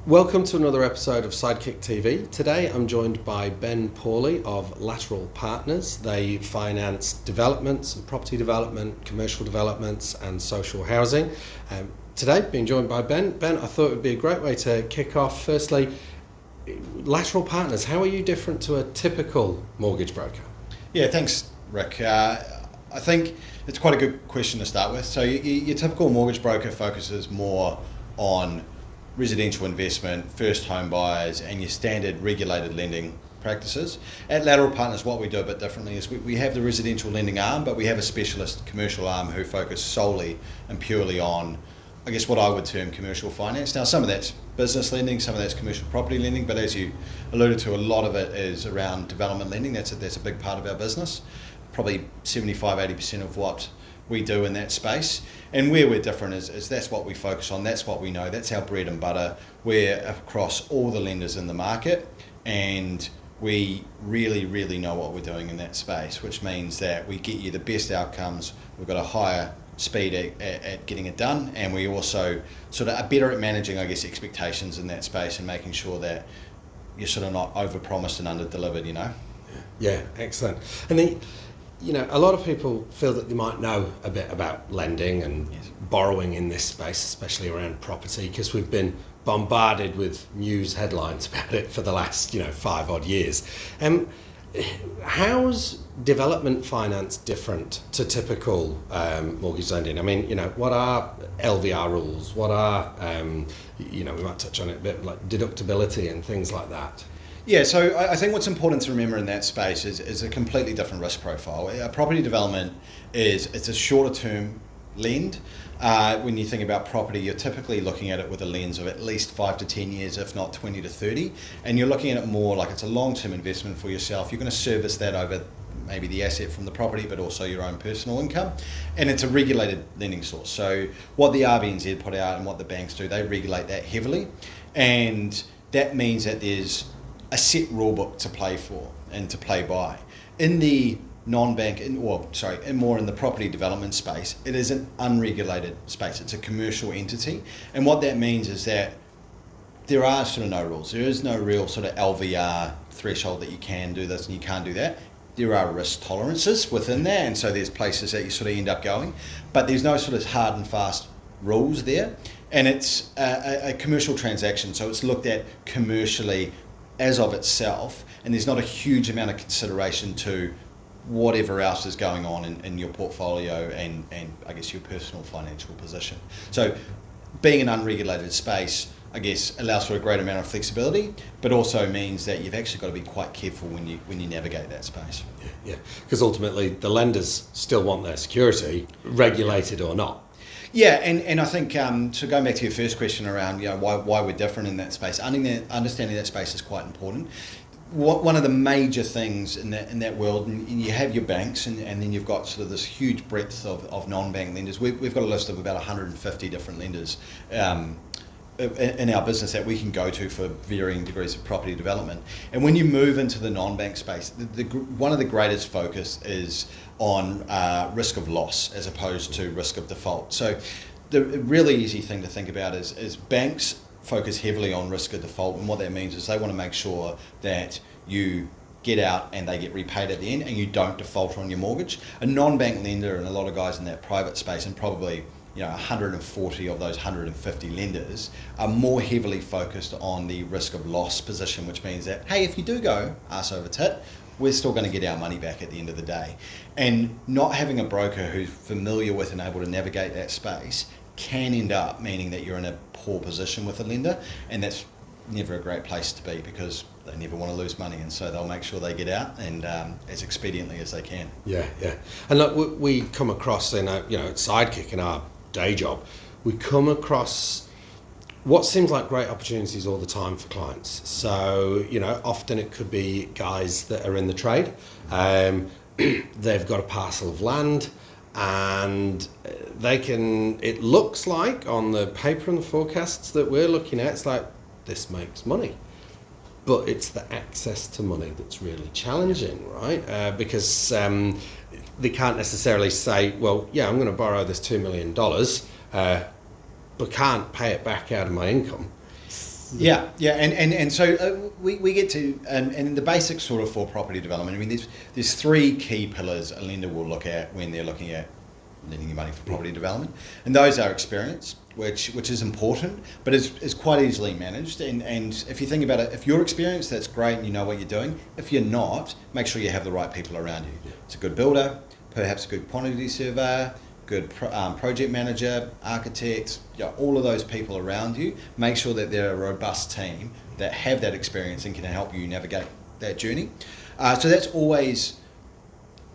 Welcome to another episode of SidekickTV. Today I'm joined by Ben Pauley of Lateral Partners. They finance developments and property development, commercial developments and social housing. Today being joined by Ben. Ben, I thought it would be a great way to kick off. Firstly, Lateral Partners, how are you different to a typical mortgage broker? Yeah, thanks, Ric. I think it's quite a good question to start with. So your typical mortgage broker focuses more on residential investment, first home buyers, and your standard regulated lending practices. At Lateral Partners, what we do a bit differently is we have the residential lending arm, but we have a specialist commercial arm who focus solely and purely on, I guess, what I would term commercial finance. Now, some of that's business lending, some of that's commercial property lending, but as you alluded to, a lot of it is around development lending. That's a big part of our business. Probably 75-80% of what we do in that space. And where we're different is that's what we focus on, that's what we know, that's our bread and butter. We're across all the lenders in the market, and we really know what we're doing in that space, which means that we get you the best outcomes. We've got a higher speed at getting it done, and we also sort of are better at managing, I guess, expectations in that space and making sure that you're sort of not over-promised and under-delivered, you know? Yeah, excellent. And a lot of people feel that they might know a bit about lending and borrowing in this space, especially around property, because we've been bombarded with news headlines about it for the last, 5 odd years. How's development finance different to typical mortgage lending? I mean, what are LVR rules? What are, we might touch on it a bit, like deductibility and things like that. Yeah, so I think what's important to remember in that space is a completely different risk profile. A property development it's a shorter term lend. When you think about property, you're typically looking at it with a lens of at least 5 to 10 years, if not 20 to 30. And you're looking at it more like it's a long-term investment for yourself. You're going to service that over maybe the asset from the property, but also your own personal income. And it's a regulated lending source. So what the RBNZ put out and what the banks do, they regulate that heavily. And that means that there's a set rule book to play for and to play by. In the non-bank, in the property development space, it is an unregulated space. It's a commercial entity. And what that means is that there are sort of no rules. There is no real sort of LVR threshold that you can do this and you can't do that. There are risk tolerances within there, and so there's places that you sort of end up going, but there's no sort of hard and fast rules there. And it's a commercial transaction, so it's looked at commercially as of itself, and there's not a huge amount of consideration to whatever else is going on in your portfolio and I guess your personal financial position. So being an unregulated space, I guess, allows for a great amount of flexibility, but also means that you've actually got to be quite careful when you navigate that space. Yeah, because ultimately the lenders still want their security, regulated or not. Yeah, and I think, so going back to your first question around why we're different in that space, understanding that space is quite important. One of the major things in that world, and you have your banks, and then you've got sort of this huge breadth of non-bank lenders. We've got a list of about 150 different lenders in our business that we can go to for varying degrees of property development. And when you move into the non-bank space, one of the greatest focus is on risk of loss as opposed to risk of default. So the really easy thing to think about is banks focus heavily on risk of default, and what that means is they want to make sure that you get out and they get repaid at the end and you don't default on your mortgage. A non-bank lender, and a lot of guys in that private space, and probably 140 of those 150 lenders are more heavily focused on the risk of loss position, which means that, hey, if you do go arse over tit, we're still going to get our money back at the end of the day. And not having a broker who's familiar with and able to navigate that space can end up meaning that you're in a poor position with a lender, and that's never a great place to be because they never want to lose money, and so they'll make sure they get out and as expediently as they can. Yeah. And look, we come across at Sidekick in our day job, we come across what seems like great opportunities all the time for clients. So, often it could be guys that are in the trade. They've got a parcel of land and it looks like on the paper and the forecasts that we're looking at, it's like, this makes money. But it's the access to money that's really challenging, right? Because they can't necessarily say, well, yeah, I'm going to borrow this $2 million, but can't pay it back out of my income. Yeah, and so we get to, and the basics sort of for property development, I mean, there's three key pillars a lender will look at when they're looking at lending you money for property development, and those are experience, which is important, but is quite easily managed, and if you think about it, if you're experienced, that's great and you know what you're doing. If you're not, make sure you have the right people around you. It's a good builder, perhaps a good quantity surveyor, good project manager, architects, all of those people around you. Make sure that they're a robust team that have that experience and can help you navigate that journey. So that's always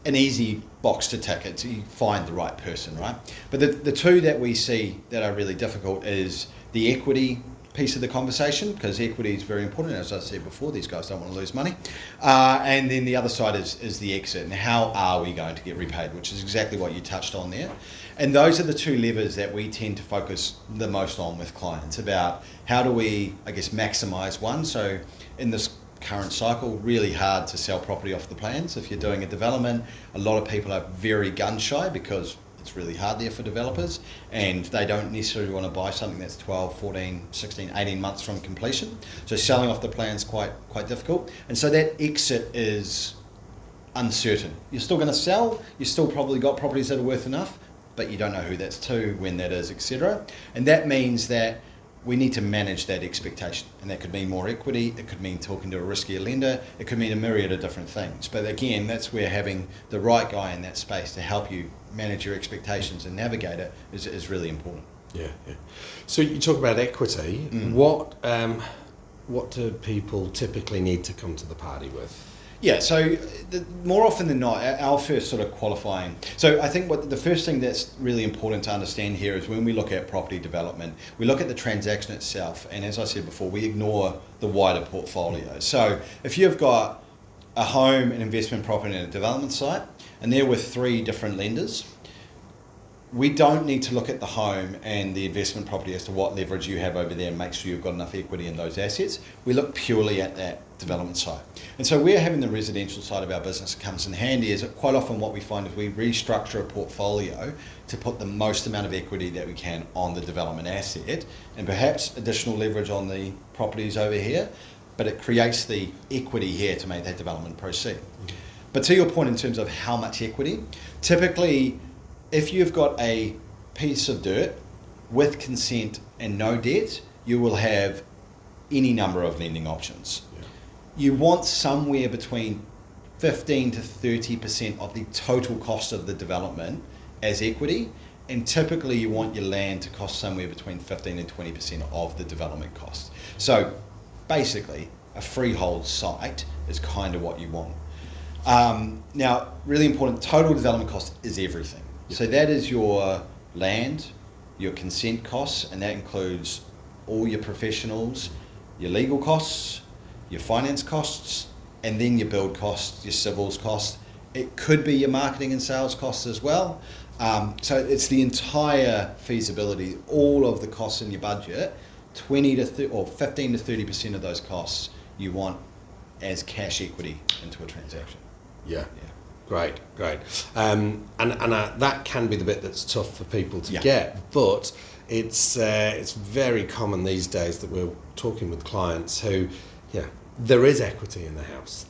an easy box to tick. It's you find the right person, right? But the two that we see that are really difficult is the equity piece of the conversation, because equity is very important. As I said before, these guys don't want to lose money. And then the other side is the exit, and how are we going to get repaid, which is exactly what you touched on there. And those are the two levers that we tend to focus the most on with clients, about how do we, I guess, maximize one. So in this current cycle, really hard to sell property off the plans. If you're doing a development, a lot of people are very gun shy because it's really hard there for developers, and they don't necessarily want to buy something that's 12, 14, 16, 18 months from completion. So selling off the plan's quite difficult. And so that exit is uncertain. You're still going to sell, you still probably got properties that are worth enough, but you don't know who that's to, when that is, etc. And that means that we need to manage that expectation, and that could mean more equity, it could mean talking to a riskier lender, it could mean a myriad of different things. But again, that's where having the right guy in that space to help you manage your expectations and navigate it is really important. Yeah. So you talk about equity. What do people typically need to come to the party with? Yeah, so more often than not, our first sort of qualifying. So I think what the first thing that's really important to understand here is when we look at property development, we look at the transaction itself, and as I said before, we ignore the wider portfolio. So if you've got a home, an investment property, and a development site, and they're with three different lenders, we don't need to look at the home and the investment property as to what leverage you have over there and make sure you've got enough equity in those assets. We look purely at that development side. And so where having the residential side of our business comes in handy is that quite often what we find is we restructure a portfolio to put the most amount of equity that we can on the development asset, and perhaps additional leverage on the properties over here, but it creates the equity here to make that development proceed. But to your point in terms of how much equity, typically if you've got a piece of dirt with consent and no debt, you will have any number of lending options. You want somewhere between 15 to 30% of the total cost of the development as equity, and typically you want your land to cost somewhere between 15 and 20% of the development cost. So basically a freehold site is kind of what you want. Now, really important, total development cost is everything. So that is your land, your consent costs, and that includes all your professionals, your legal costs, your finance costs, and then your build costs, your civils costs. It could be your marketing and sales costs as well. So it's the entire feasibility, all of the costs in your budget, 15 to 30% of those costs you want as cash equity into a transaction. Yeah. Great. And that can be the bit that's tough for people to get, but it's very common these days that we're talking with clients who, there is equity in the house.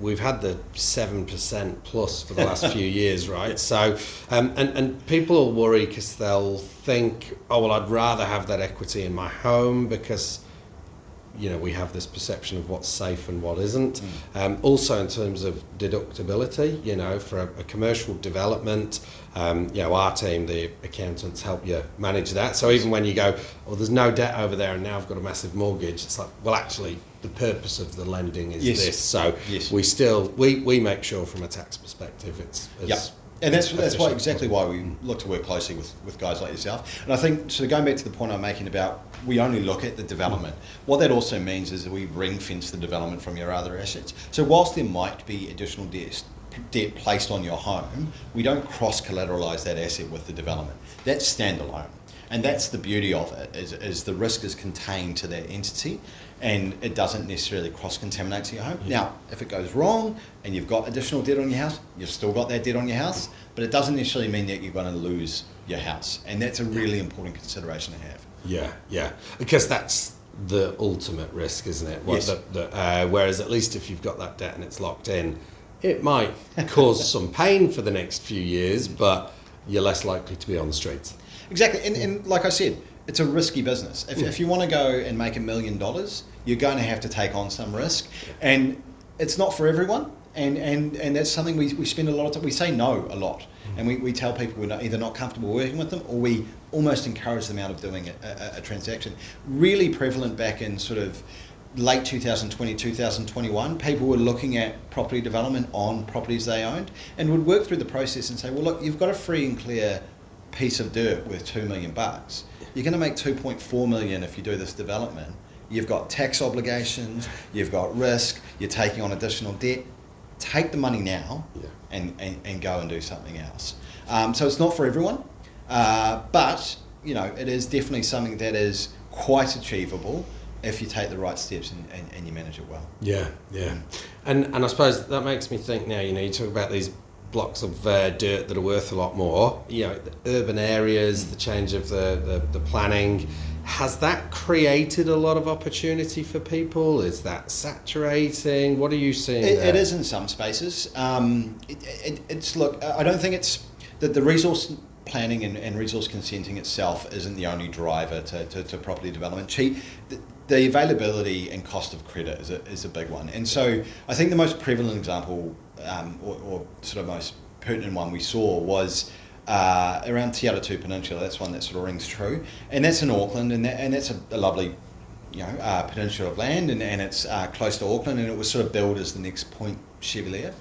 We've had the 7% plus for the last few years, right? So, and people will worry because they'll think, oh, well, I'd rather have that equity in my home because we have this perception of what's safe and what isn't. Also in terms of deductibility, for a commercial development, our team, the accountants, help you manage that. So even when you go, well, there's no debt over there and now I've got a massive mortgage, it's like, well, actually the purpose of the lending is this. So we make sure from a tax perspective it's and that's exactly why we look to work closely with guys like yourself. And I think, so going back to the point I'm making about we only look at the development, what that also means is that we ring fence the development from your other assets. So whilst there might be additional debt placed on your home, we don't cross collateralize that asset with the development. That's standalone. And that's the beauty of it, is the risk is contained to that entity and it doesn't necessarily cross-contaminate to your home. Now, if it goes wrong and you've got additional debt on your house, you've still got that debt on your house, but it doesn't necessarily mean that you're going to lose your house. And that's a really important consideration to have. Yeah, because that's the ultimate risk, isn't it? Yes. Whereas at least if you've got that debt and it's locked in, it might cause some pain for the next few years, but you're less likely to be on the streets. Exactly, and like I said, it's a risky business. If you want to go and make $1 million, you're going to have to take on some risk, and it's not for everyone. And that's something we spend a lot of time. We say no a lot, and we tell people we're either not comfortable working with them, or we almost encourage them out of doing a transaction. Really prevalent back in sort of late 2020, 2021, people were looking at property development on properties they owned and would work through the process and say, well, look, you've got a free and clear piece of dirt worth $2 million. You're going to make 2.4 million if you do this development. You've got tax obligations, you've got risk, you're taking on additional debt. Take the money now and go and do something else. So it's not for everyone, but it is definitely something that is quite achievable if you take the right steps and you manage it well. Yeah. And I suppose that makes me think now, you talk about these blocks of dirt that are worth a lot more, the urban areas, the change of the planning. Has that created a lot of opportunity for people? Is that saturating? What are you seeing there? It is in some spaces. Look, I don't think it's that the resource planning and resource consenting itself isn't the only driver to property development. The availability and cost of credit is a big one. And so I think the most prevalent example or sort of most pertinent one we saw was around Te Aratū Peninsula. That's one that sort of rings true, and that's in Auckland, and that's a lovely peninsula of land, and it's close to Auckland, and it was sort of billed as the next Point Chevalier,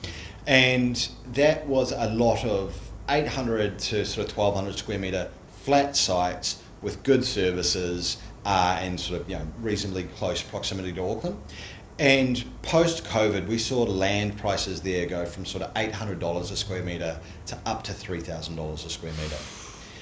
and that was a lot of 800 to sort of 1200 square metre flat sites with good services and sort of reasonably close proximity to Auckland. And post-COVID, we saw land prices there go from sort of $800 a square metre to up to $3,000 a square metre.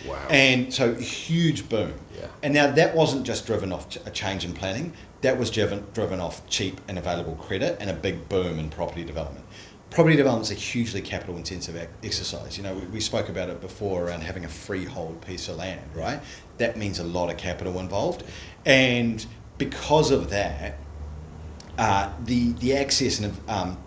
Wow. And so huge boom. Yeah. And now that wasn't just driven off a change in planning, that was driven off cheap and available credit and a big boom in property development. Property development is a hugely capital intensive exercise. We spoke about it before around having a freehold piece of land, right? That means a lot of capital involved. And because of that, the access and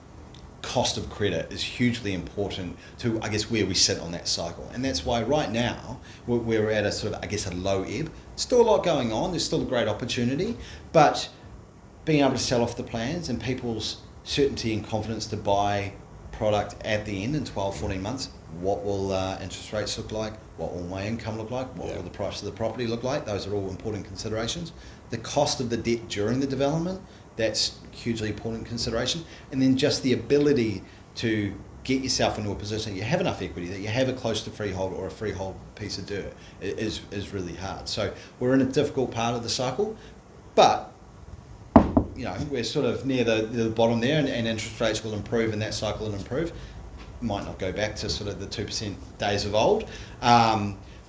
cost of credit is hugely important to, I guess, where we sit on that cycle. And that's why right now we're at a sort of, I guess, a low ebb. Still a lot going on. There's still a great opportunity, but being able to sell off the plans and people's certainty and confidence to buy product at the end in 12, 14 months, what will interest rates look like? What will my income look like? What will the price of the property look like? Those are all important considerations. The cost of the debt during the development, that's hugely important consideration. And then just the ability to get yourself into a position that you have enough equity, that you have a close to freehold or a freehold piece of dirt is really hard. So we're in a difficult part of the cycle, but we're sort of near the bottom there, and interest rates will improve and that cycle will improve. Might not go back to sort of the 2% days of old.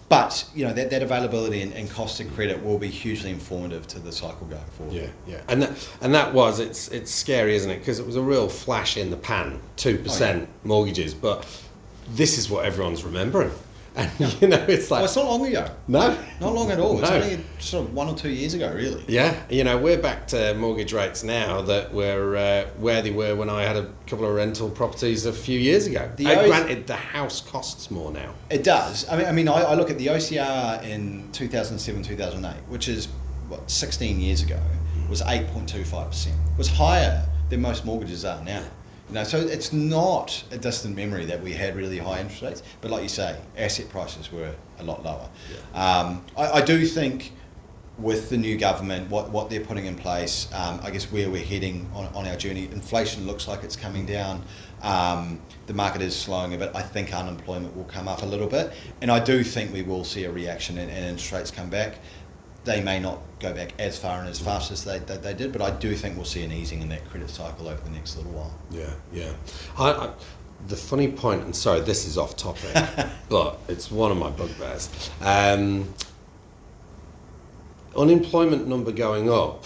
But that availability and cost of credit will be hugely informative to the cycle going forward. Yeah, and that was it's scary, isn't it? Because it was a real flash in the pan, 2% mortgages, but this is what everyone's remembering. And it's like, it's not long ago. No, not long at all. It's no. only sort of 1 or 2 years ago, really. Yeah, we're back to mortgage rates now that were where they were when I had a couple of rental properties a few years ago. Granted, the house costs more now. It does. I mean, I look at the OCR in 2007, 2008, which is 16 years ago, was 8.25%. It was higher than most mortgages are now. So it's not a distant memory that we had really high interest rates, but like you say, asset prices were a lot lower. Yeah. I do think with the new government, what they're putting in place, I guess where we're heading on our journey, inflation looks like it's coming down. The market is slowing a bit. I think unemployment will come up a little bit, and I do think we will see a reaction and interest rates come back. They may not go back as far and as fast as they did, but I do think we'll see an easing in that credit cycle over the next little while. Yeah. The funny point, and sorry, this is off topic, but it's one of my bugbears. Unemployment number going up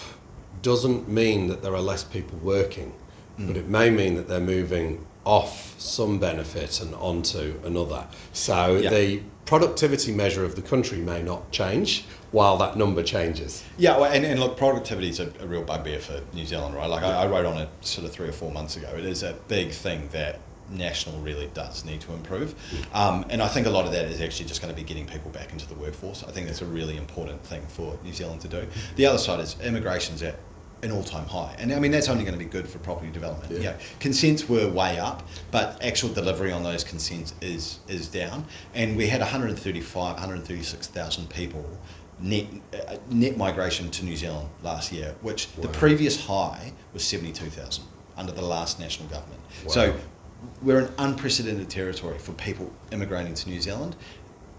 doesn't mean that there are less people working, but it may mean that they're moving off some benefit and onto another. So Yeah. the productivity measure of the country may not change while that number changes. Yeah, well, and look, productivity is a real bugbear for New Zealand, right? Like I wrote on it sort of 3 or 4 months ago. It is a big thing that national really does need to improve. And I think a lot of that is actually just going to be getting people back into the workforce. I think that's a really important thing for New Zealand to do. The other side is immigration's at an all-time high. And I mean, that's only going to be good for property development. Yeah. You know, consents were way up, but actual delivery on those consents is down. And we had 136,000 people net migration to New Zealand last year, which the previous high was 72,000 under the last national government. Wow. So we're in unprecedented territory for people immigrating to New Zealand,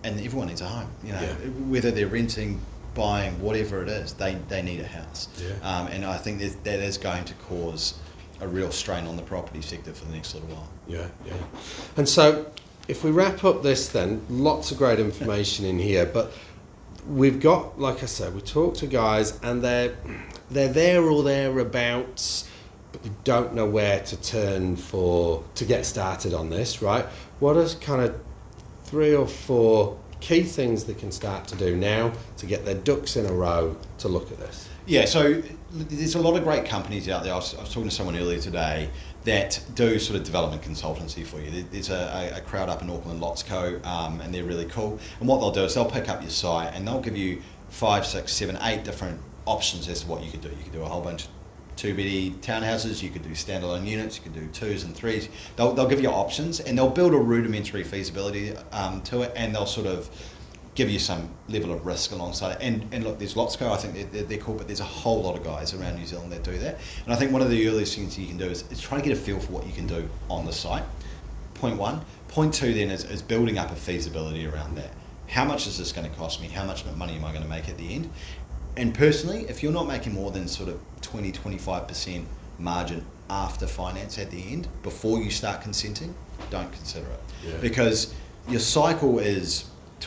and everyone needs a home. You know, whether they're renting, buying, whatever it is, they need a house. Yeah. And I think that is going to cause a real strain on the property sector for the next little while. Yeah. And so if we wrap up this then, lots of great information in here, but we've got, like I said, we talk to guys and they're there or thereabouts, but they don't know where to turn to get started on this, right? What are kind of 3 or 4 key things they can start to do now to get their ducks in a row to look at this? Yeah, so there's a lot of great companies out there. I was talking to someone earlier today that do sort of development consultancy for you. There's a crowd up in Auckland, Lotsco, and they're really cool. And what they'll do is they'll pick up your site and they'll give you 5, 6, 7, 8 different options as to what you could do. You could do a whole bunch of 2-beddy townhouses, you could do standalone units, you could do 2s and 3s. They'll give you options and they'll build a rudimentary feasibility to it, and they'll sort of give you some level of risk alongside it. And look, there's Lotsco, I think they're cool, but there's a whole lot of guys around New Zealand that do that. And I think one of the earliest things you can do is try to get a feel for what you can do on the site. Point 1. Point 2 then is building up a feasibility around that. How much is this going to cost me? How much money am I going to make at the end? And personally, if you're not making more than sort of 25% margin after finance at the end, before you start consenting, don't consider it. Yeah. Because your cycle is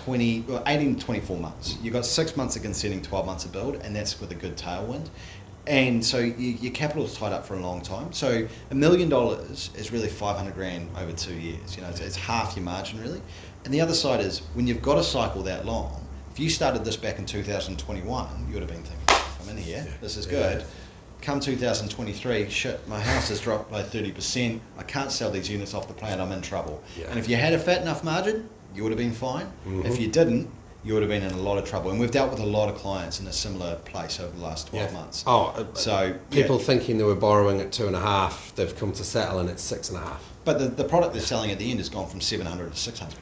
18 to 24 months. You've got 6 months of consenting, 12 months of build, and that's with a good tailwind. And so your capital's tied up for a long time. So $1 million is really 500 grand over 2 years. You know, it's half your margin really. And the other side is when you've got a cycle that long, if you started this back in 2021, you would have been thinking, I'm in here, this is good. Come 2023, shit, my house has dropped by 30%. I can't sell these units off the plan, I'm in trouble. Yeah. And if you had a fat enough margin, you would have been fine. Mm-hmm. If you didn't, you would have been in a lot of trouble. And we've dealt with a lot of clients in a similar place over the last 12 months. So people thinking they were borrowing at 2.5, they've come to settle and it's 6.5. But the product they're selling at the end has gone from 700 to 600.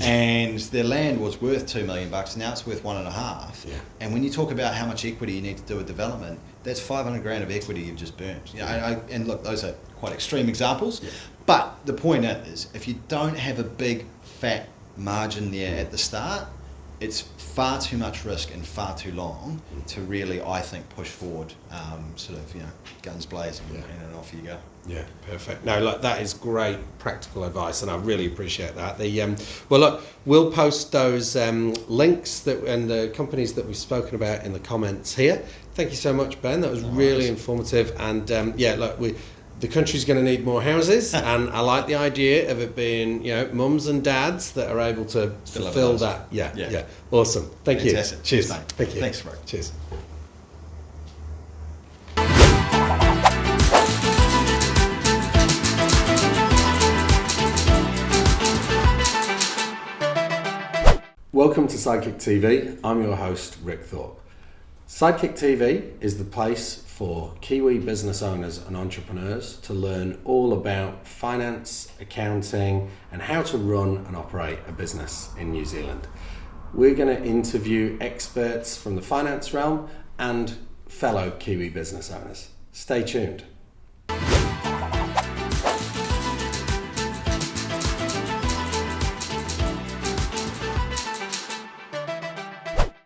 And their land was worth $2 million, now it's worth 1.5. Yeah. And when you talk about how much equity you need to do with development, that's 500 grand of equity you've just burnt. You know, and look, those are quite extreme examples. Yeah. But the point is, if you don't have a big fat margin there at the start, it's far too much risk and far too long to really, I think, push forward, sort of, you know, guns blazing and off you go. Yeah, perfect. No, look, that is great practical advice, and I really appreciate that. Well, look, we'll post those links and the companies that we've spoken about in the comments here. Thank you so much, Ben. That was really informative. And look, the country's going to need more houses, and I like the idea of it being, you know, mums and dads that are able to fulfill that. Yeah. Awesome. Thank Fantastic. you. Cheers, mate. Thank you. Thanks, bro. Cheers. Welcome to SidekickTV. I'm your host, Ric Thorpe. SidekickTV is the place for Kiwi business owners and entrepreneurs to learn all about finance, accounting, and how to run and operate a business in New Zealand. We're going to interview experts from the finance realm and fellow Kiwi business owners. Stay tuned.